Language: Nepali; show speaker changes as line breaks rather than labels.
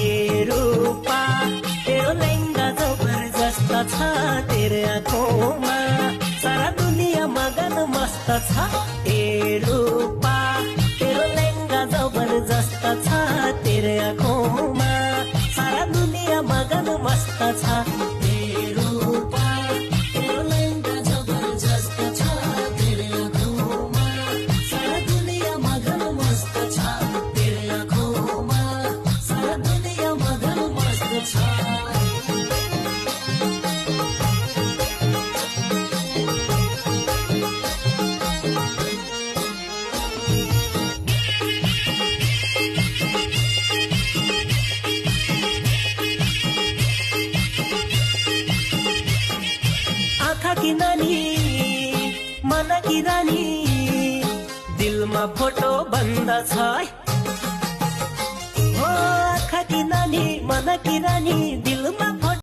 ए रूपा तेरो लहंगा जबरदस्त छ तेरे आँखोंमा सारा दुनिया मगन मस्त छ ए रूपा तेरो लहंगा जबरदस्त छ तेरे आँखोंमा सारा दुनिया मगन मस्त छ ए रूपा तेरो लहंगा जबरदस्त छ तेरे आँखोंमा सारा दुनिया मगन मस्त छ तेरे आँखोंमा सारा दुनिया मगन मस्त छ आँखा की नानी मन की रानी दिलमा फोटो बन्द छ हो आँखा की नानी मन की रानी दिलमा